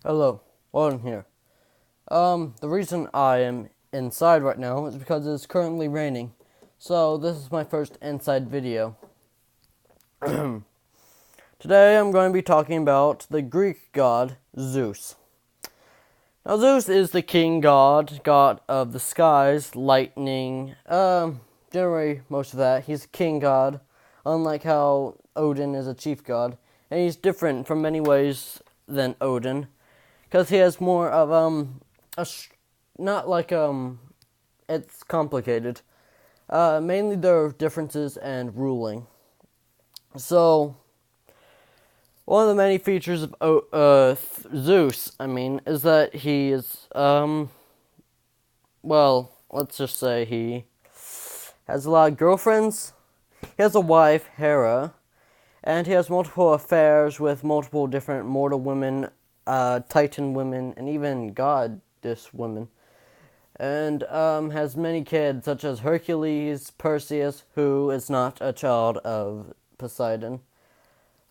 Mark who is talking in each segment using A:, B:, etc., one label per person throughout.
A: Hello, Woden here. The reason I am inside right now is because it's currently raining. So this is my first inside video. Today I'm going to be talking about the Greek god Zeus. Now Zeus is the king god of the skies, lightning, generally most of that. He's a king god, unlike how Odin is a chief god, and he's different from many ways than Odin, because he has more of not like it's complicated. Mainly there are differences and ruling. So one of the many features of Zeus, is that he is let's just say he has a lot of girlfriends. He has a wife, Hera, and he has multiple affairs with multiple different mortal women, Titan women, and even goddess women. And has many kids, such as Hercules, Perseus, who is not a child of Poseidon.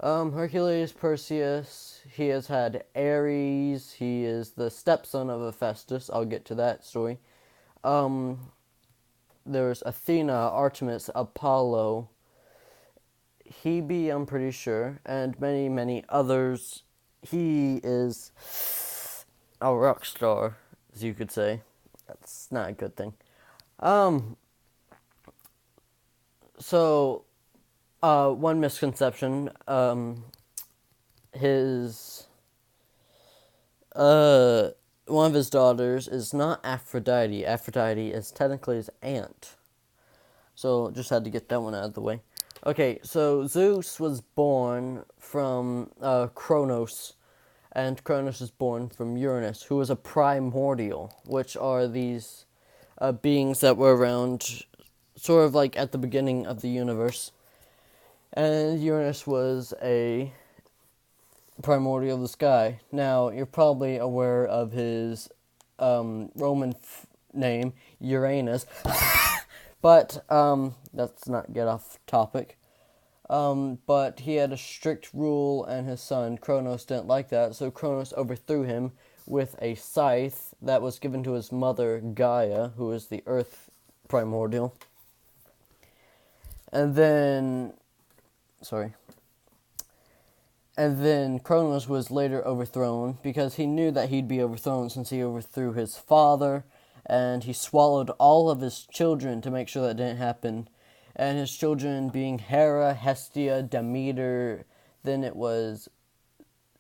A: Hercules, Perseus, he has had Ares, he is the stepson of Hephaestus. I'll get to that story. There's Athena, Artemis, Apollo, Hebe, I'm pretty sure, and many, many others. He is a rock star, as you could say. That's not a good thing. Um, so, one misconception, his, one of his daughters is not Aphrodite. Aphrodite is technically his aunt. So, just had to get that one out of the way. Okay, so Zeus was born from, Kronos, and Kronos is born from Uranus, who was a primordial, which are these, beings that were around sort of like at the beginning of the universe. And Uranus was a primordial of the sky. Now, you're probably aware of his Roman name, Uranus, but let's not get off topic. But he had a strict rule, and his son Kronos didn't like that, so Kronos overthrew him with a scythe that was given to his mother Gaia, who is the earth primordial. And then, sorry. And then Kronos was later overthrown because he knew that he'd be overthrown since he overthrew his father, and he swallowed all of his children to make sure that didn't happen. And his children being Hera, Hestia, Demeter, then it was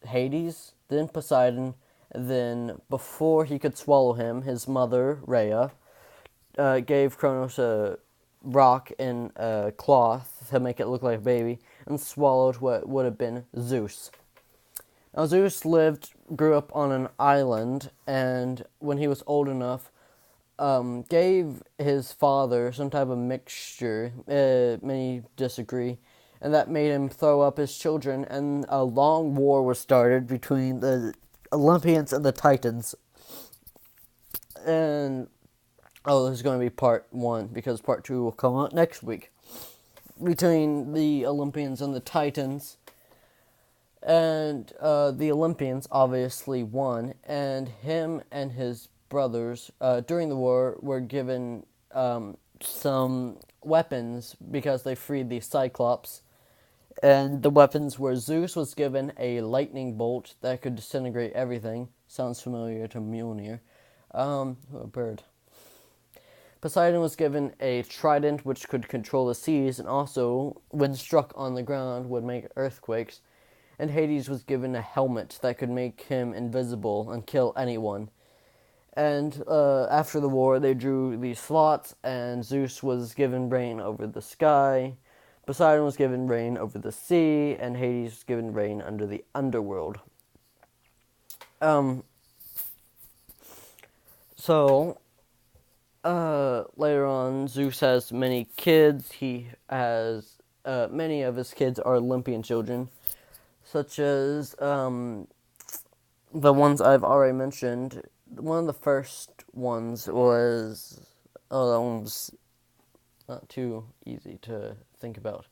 A: Hades, then Poseidon, then before he could swallow him, his mother, Rhea, gave Kronos a rock in a cloth to make it look like a baby, and swallowed what would have been Zeus. Now Zeus grew up on an island, and when he was old enough, gave his father some type of mixture, many disagree, and that made him throw up his children, and a long war was started between the Olympians and the Titans. And, this is going to be part 1, because part 2 will come out next week. Between the Olympians and the Titans, and the Olympians obviously won, and him and his brothers during the war were given some weapons because they freed the Cyclops. And the weapons were Zeus was given a lightning bolt that could disintegrate everything. Sounds familiar to Mjolnir. A bird. Poseidon was given a trident which could control the seas, and also, when struck on the ground, would make earthquakes. And Hades was given a helmet that could make him invisible and kill anyone. And after the war, they drew these slots, and Zeus was given reign over the sky, Poseidon was given reign over the sea, and Hades was given reign under the underworld. Later on, Zeus has many kids. He has, many of his kids are Olympian children, such as, the ones I've already mentioned. One of the first ones was, that one was not too easy to think about.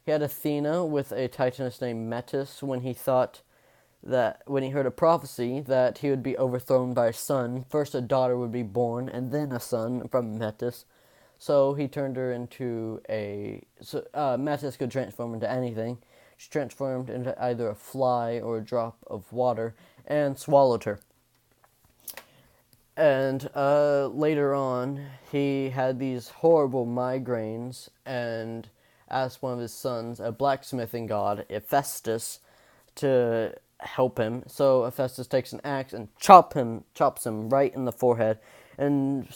A: He had Athena with a Titaness named Metis when he thought that when he heard a prophecy that he would be overthrown by a son. First a daughter would be born, and then a son from Metis. So he turned her into Metis could transform into anything. She transformed into either a fly or a drop of water and swallowed her. And later on, he had these horrible migraines and asked one of his sons, a blacksmithing god, Hephaestus, to help him. So Hephaestus takes an axe and chops him right in the forehead. And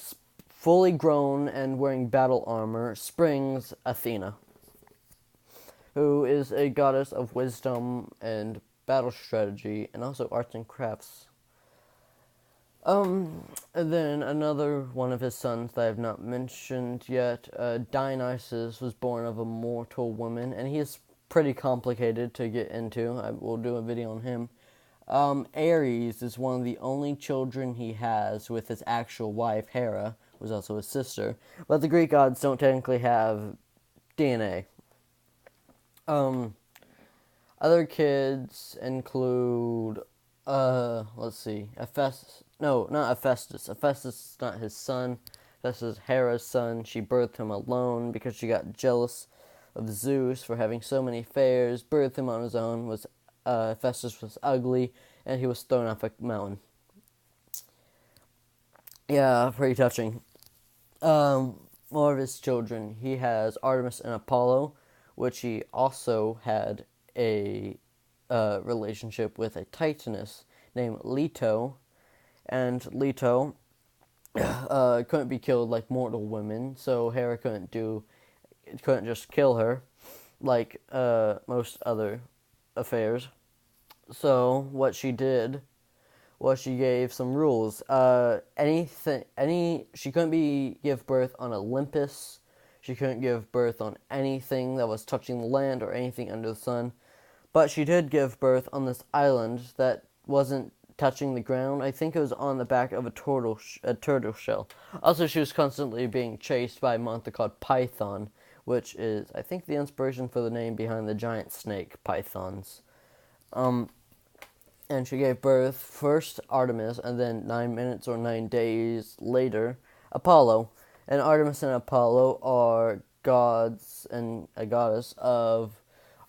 A: fully grown and wearing battle armor springs Athena, who is a goddess of wisdom and battle strategy and also arts and crafts. And then another one of his sons that I have not mentioned yet, Dionysus, was born of a mortal woman, and he is pretty complicated to get into. I will do a video on him. Ares is one of the only children he has with his actual wife, Hera, who is also his sister, but the Greek gods don't technically have DNA. Other kids include, let's see, Hephaestus. No, not Hephaestus. Hephaestus is not his son. Hephaestus is Hera's son. She birthed him alone because she got jealous of Zeus for having so many affairs. Birthed him on his own. Hephaestus was ugly, and he was thrown off a mountain. Yeah, pretty touching. More of his children. He has Artemis and Apollo, which he also had a relationship with a Titaness named Leto. And Leto couldn't be killed like mortal women, so Hera couldn't just kill her like most other affairs. So what she did was she gave some rules. She couldn't give birth on Olympus. She couldn't give birth on anything that was touching the land or anything under the sun. But she did give birth on this island that wasn't touching the ground. I think it was on the back of a turtle shell. Also, she was constantly being chased by a monster called Python, which is, I think, the inspiration for the name behind the giant snake, pythons. And she gave birth first Artemis, and then 9 minutes or 9 days later, Apollo. And Artemis and Apollo are gods and a goddess of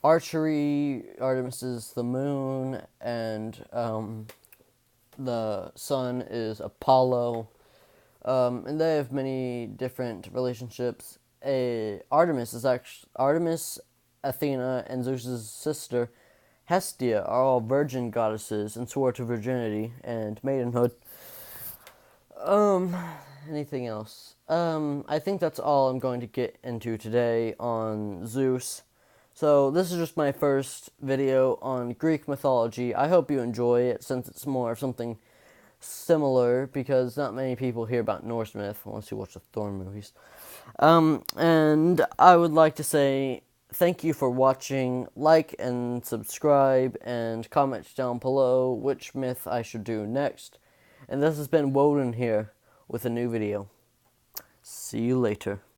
A: archery. Artemis is the moon, and the sun is Apollo. And they have many different relationships. Artemis, Athena, and Zeus' sister, Hestia, are all virgin goddesses and swore to virginity and maidenhood. Anything else? I think that's all I'm going to get into today on Zeus. So this is just my first video on Greek mythology. I hope you enjoy it, since it's more of something similar, because not many people hear about Norse myth unless you watch the Thor movies. And I would like to say thank you for watching. Like and subscribe, and comment down below which myth I should do next. And this has been Woden here with a new video. See you later.